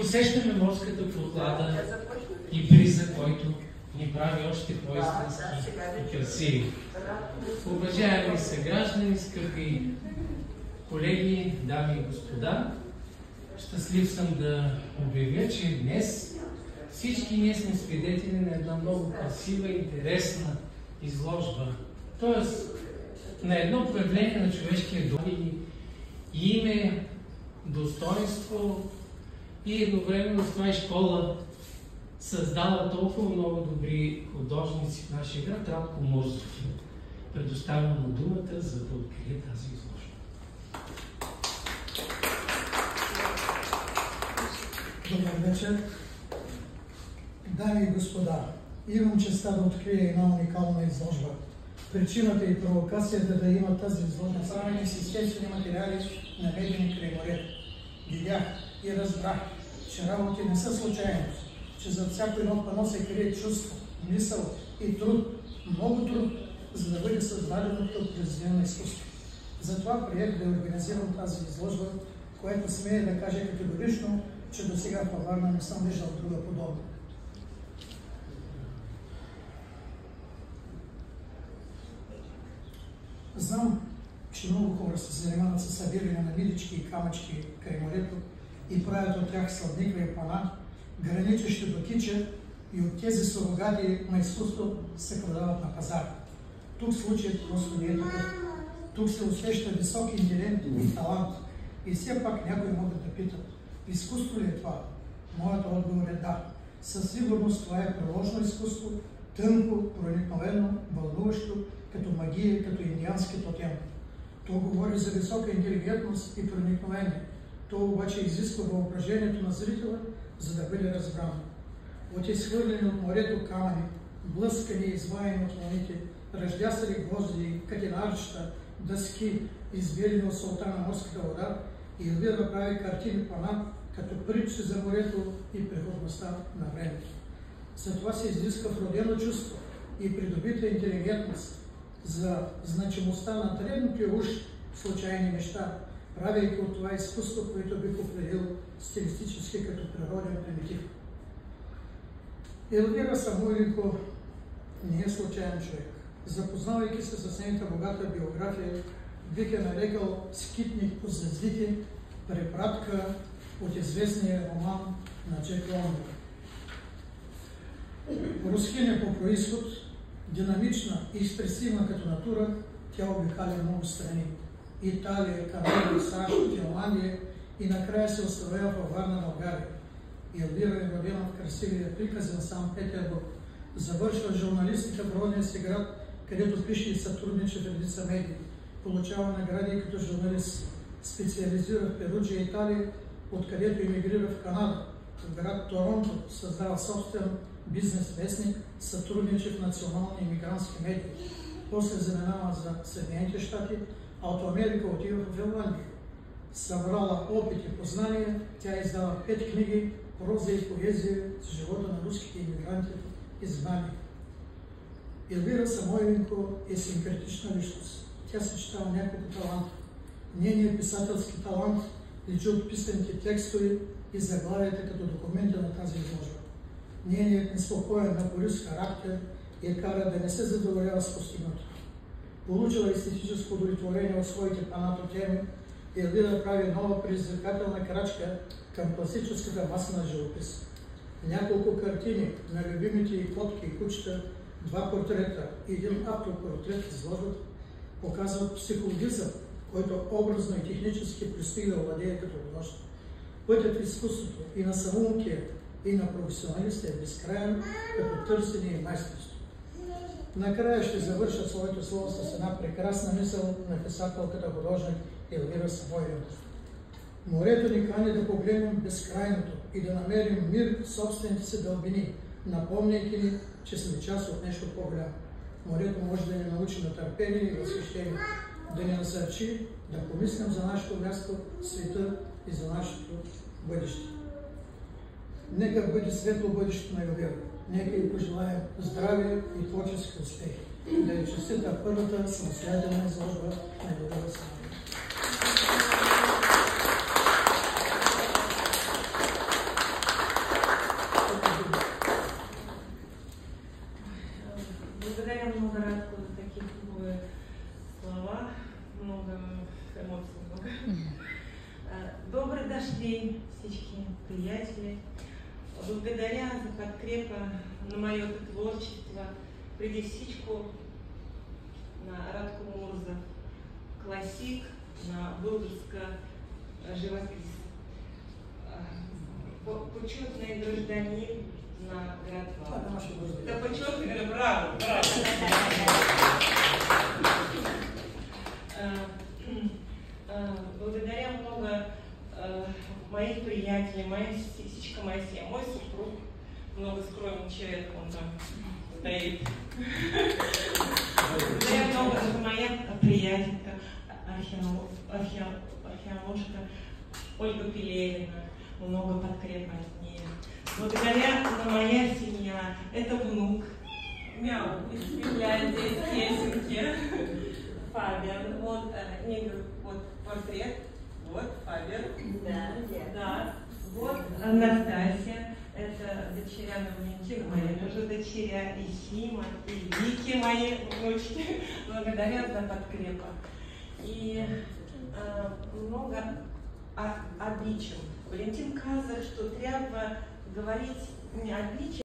Усещаме морската прохлада и бриза, който ни прави още по-истински и красиви. Уважаеми съграждани, скъпи колеги, дами и господа, щастлив съм да обявя, че днес всички ние сме свидетели на една много красива и интересна изложба. Тоест, на едно проявление на човешкия дух и име, достоинство и едновременно с това и школа създава толкова много добри художници в нашия град, Радко Мурзов. Предоставям му думата, за да открие тази изложба. Добър вечер. Дами и господа, имам честа да открия една уникална изложба. Причината и провокацията да има тази изложба самите си естествени материали, наведени край морето. Видях и разбрах, че работи не са случайност, че зад всяко едно пано се крие чувство, мисъл и труд, много труд, за да бъде създаденото произведение на изкуство. Затова приех да организирам тази изложба, което смея да кажа категорично, че до сега в Варна не съм виждал друга подобна. Знам, че много хора се занимават с събиране на милички и камъчки край морето и правят от тях сладникави пана, граничещи до кича, и от тези сурогати на изкуство се продават на пазара. Тук случаят просто не е такъв. Тук се усеща висок интелект и талант. И все пак някои могат да питат: изкуство ли е това? Моят отговор е да. Със сигурност това е приложно изкуство, тънко, проникновено, вълнуващо, като магия, като индиански тотем. То говори за висока интелигентност и проникновение. То обаче изисква въображението на зрителя, за да бъде разбрано. От изхвърлени от морето камъни, блъскани и изваяни от вълните, ръждясали гвозди, катинарища, дъски, избелени от солта на морската вода, и Елвира прави картини пана, като притчи за морето и преходността на времето. За това се изисква вродено чувство и придобита интелигентност за значимостта на древните уж случайни неща, правейки от това изкуство, което бих определил стилистически като природен примитив. Елвира Самойленко не е случайен човек. Запознавайки се с нейната богата биография, бих я нарекал скитник по звездите, препратка от известния роман на Джек Лондон. Рускиня по происход, динамична и експресивна като натура, тя обикаля много страни. Италия, Канада, САЩ, Финландия и накрая се установява във Варна, България. Елвира е родена в красивия приказен Санкт-Петербург. Завършва журналистика в родния си град, където пише и сътрудничи в редица медии. Получава награди като журналист. Специализира в Перуджия, Италия, откъдето емигрира в Канада. В град Торонто създава собствен бизнес вестник, сътрудничи в национални имигрантски медии. После заминава за Съединените щати, а от Америка отива в Финландия. Събрала опит и познания, тя издава 5 книги, проза и поезия с живота на руските имигранти и знания. Елвира Самойленко е синкретична личност. Тя съчетава няколко таланта. Нейният писателски талант личи от писаните текстове и заглавията като документи на тази изложба. Нейният неспокоен напорист характер я кара да не се задоволява с постигнато. Получила естетическо удовлетворение от своите панато теми, Елвира прави нова предизвикателна крачка към класическата маса на живопис. Няколко картини на любимите и котки и кучета, 2 портрета и 1 автопортрет изложбата показват психологизъм, който образно и технически предстои да владее като художник. Пътят в изкуството и на самоукия, и на професионалиста е безкрайен като търсене и майсторство. Накрая ще завърша своето слово с една прекрасна мисъл на писателката художник Елвира Самойленко. Морето ни кани да погледнем безкрайното и да намерим мир в собствените си дълбини, напомняйки ни, че сме част от нещо по-голямо. Морето може да ни научи на търпение и възхищение, да ни насърчи да помислим за нашето място в света и за нашето бъдеще. Нека бъде светло бъдещето на Елвира. Нека и пожелаем здраве и творчески успехи. Да ви честита първата самостоятелна изложба на Елвира Самойленко. приятели. Благодаря за подкрепа на мое творчество, предисичку на Радко Мурзов, классик, на Българска живопис. Почетный гражданин на град Варна. Да, почетный, браво, браво. Благодаря много моих приятелей, моя сестричка, моя семья, мой супруг, много скромный человек, он там стоит. Благодаря много моя приятелька, археоложка Ольга Пелевина, много подкрепа от нее. Благодаря моя семья, это внук, мяу, из Финляндии, из Хельсинки, Фабиан, вот, вот портрет, вот Фабиан, да, вот Анастасия, это дочеря на Валентина, моя тоже дочеря, и Сима, и Вики, мои внучки, благодаря за подкрепа. И много отличий. Валентин казав, что треба говорить не отличия,